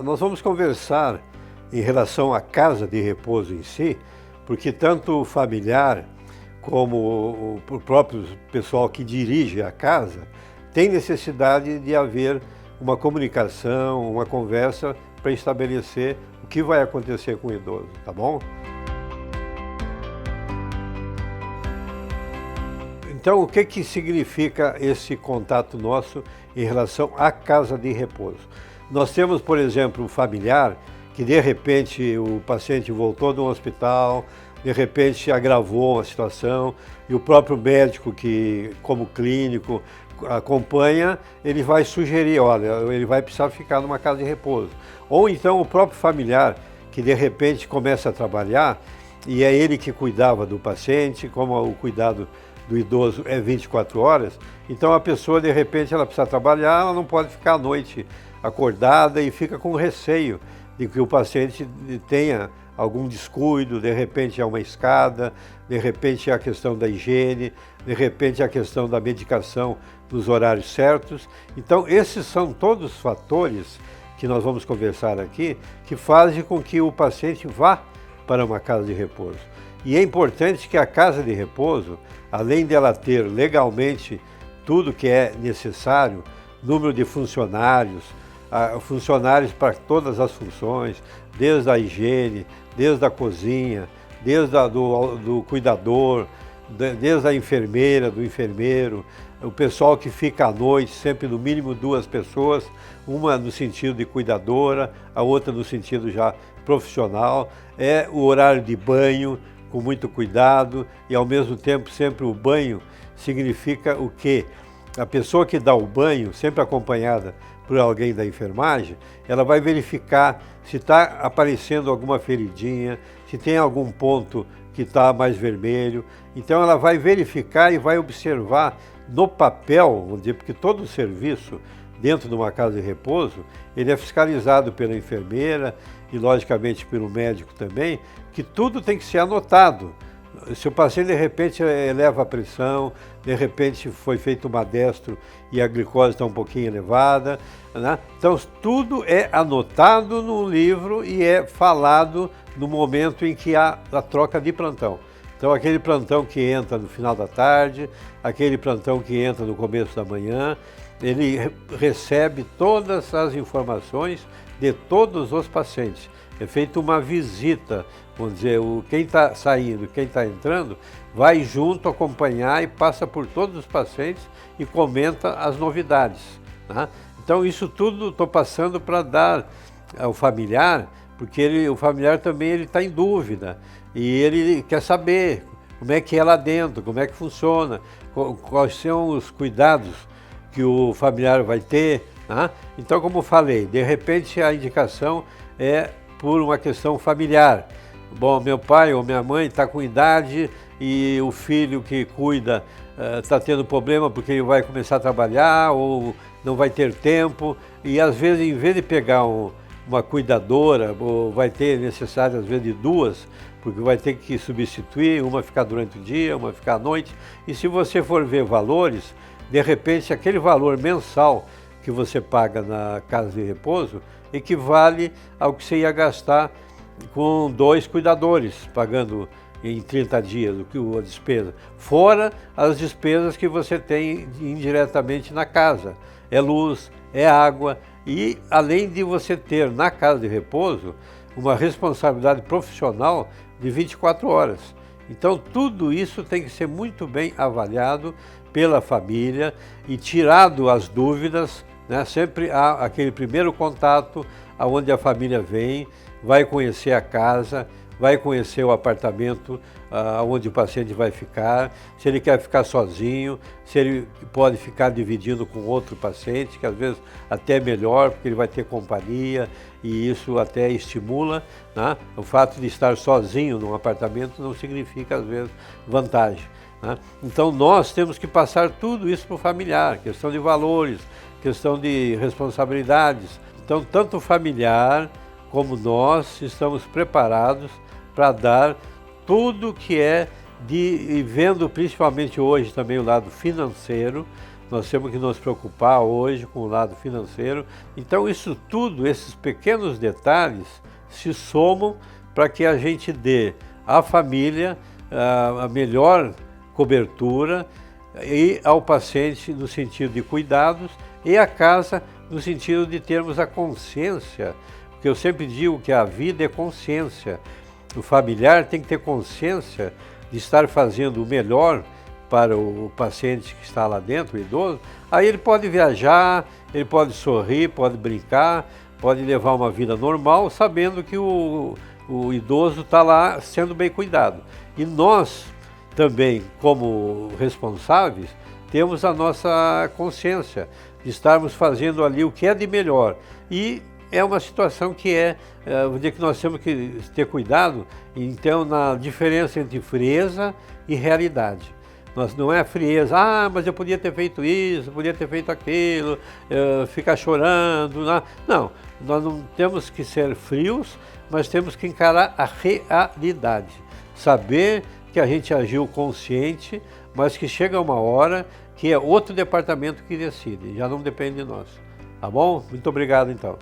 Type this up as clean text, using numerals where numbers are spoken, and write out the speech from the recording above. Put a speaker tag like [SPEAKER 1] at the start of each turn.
[SPEAKER 1] Nós vamos conversar em relação à casa de repouso em si, porque tanto o familiar como o próprio pessoal que dirige a casa tem necessidade de haver uma comunicação, uma conversa para estabelecer o que vai acontecer com o idoso, tá bom? Então, o que significa esse contato nosso em relação à casa de repouso? Nós temos, por exemplo, um familiar que de repente o paciente voltou do hospital, de repente agravou uma situação e o próprio médico que, como clínico, acompanha, ele vai sugerir, olha, ele vai precisar ficar numa casa de repouso. Ou então o próprio familiar que de repente começa a trabalhar e é ele que cuidava do paciente, como o cuidado do idoso é 24 horas, então a pessoa de repente ela precisa trabalhar, ela não pode ficar à noite acordada e fica com receio de que o paciente tenha algum descuido, de repente é uma escada, de repente é a questão da higiene, de repente é a questão da medicação nos horários certos. Então esses são todos fatores que nós vamos conversar aqui, que fazem com que o paciente vá para uma casa de repouso. E é importante que a casa de repouso, além dela ter legalmente tudo que é necessário, número de funcionários, funcionários para todas as funções, desde a higiene, desde a cozinha, desde do cuidador, desde a enfermeira, do enfermeiro, o pessoal que fica à noite, sempre no mínimo 2 pessoas, uma no sentido de cuidadora, a outra no sentido já profissional, é o horário de banho, com muito cuidado e ao mesmo tempo sempre o banho significa o quê? A pessoa que dá o banho, sempre acompanhada por alguém da enfermagem, ela vai verificar se está aparecendo alguma feridinha, se tem algum ponto que está mais vermelho. Então ela vai verificar e vai observar no papel, vamos dizer, porque todo o serviço dentro de uma casa de repouso, ele é fiscalizado pela enfermeira e logicamente pelo médico também, que tudo tem que ser anotado. Se o paciente de repente eleva a pressão, de repente foi feito uma destro e a glicose está um pouquinho elevada, né? Então tudo é anotado no livro e é falado no momento em que há a troca de plantão. Então aquele plantão que entra no final da tarde, aquele plantão que entra no começo da manhã, ele recebe todas as informações de todos os pacientes. É feita uma visita, vamos dizer, quem está saindo, quem está entrando, vai junto acompanhar e passa por todos os pacientes e comenta as novidades, né? Então isso tudo estou passando para dar ao familiar, porque o familiar também está em dúvida e ele quer saber como é que é lá dentro, como é que funciona, quais são os cuidados que o familiar vai ter, né? Então, como falei, de repente a indicação é por uma questão familiar. Bom, meu pai ou minha mãe está com idade e o filho que cuida está tendo problema porque ele vai começar a trabalhar ou não vai ter tempo e às vezes em vez de pegar uma cuidadora, ou vai ter necessário às vezes de 2, porque vai ter que substituir, uma ficar durante o dia, uma ficar à noite, e se você for ver valores, de repente aquele valor mensal que você paga na casa de repouso equivale ao que você ia gastar com 2 cuidadores, pagando em 30 dias a despesa, fora as despesas que você tem indiretamente na casa, é luz, é água, e além de você ter na casa de repouso uma responsabilidade profissional de 24 horas. Então tudo isso tem que ser muito bem avaliado pela família e tirado as dúvidas, né? Sempre há aquele primeiro contato onde a família vem, vai conhecer a casa, vai conhecer o apartamento onde o paciente vai ficar, se ele quer ficar sozinho, se ele pode ficar dividindo com outro paciente, que às vezes até é melhor, porque ele vai ter companhia e isso até estimula, né? O fato de estar sozinho num apartamento não significa, às vezes, vantagem, né? Então nós temos que passar tudo isso para o familiar, questão de valores, questão de responsabilidades. Então tanto o familiar como nós estamos preparados para dar tudo que é e vendo principalmente hoje também o lado financeiro, nós temos que nos preocupar hoje com o lado financeiro. Então isso tudo, esses pequenos detalhes, se somam para que a gente dê à família a melhor cobertura e ao paciente no sentido de cuidados e à casa no sentido de termos a consciência, porque eu sempre digo que a vida é consciência. O familiar tem que ter consciência de estar fazendo o melhor para o paciente que está lá dentro, o idoso. Aí ele pode viajar, ele pode sorrir, pode brincar, pode levar uma vida normal, sabendo que o idoso está lá sendo bem cuidado. E nós também, como responsáveis, temos a nossa consciência de estarmos fazendo ali o que é de melhor. E é uma situação que que nós temos que ter cuidado, então, na diferença entre frieza e realidade. Não é frieza, mas eu podia ter feito isso, podia ter feito aquilo, ficar chorando. Não, nós não temos que ser frios, mas temos que encarar a realidade. Saber que a gente agiu consciente, mas que chega uma hora que é outro departamento que decide, já não depende de nós. Tá bom? Muito obrigado então.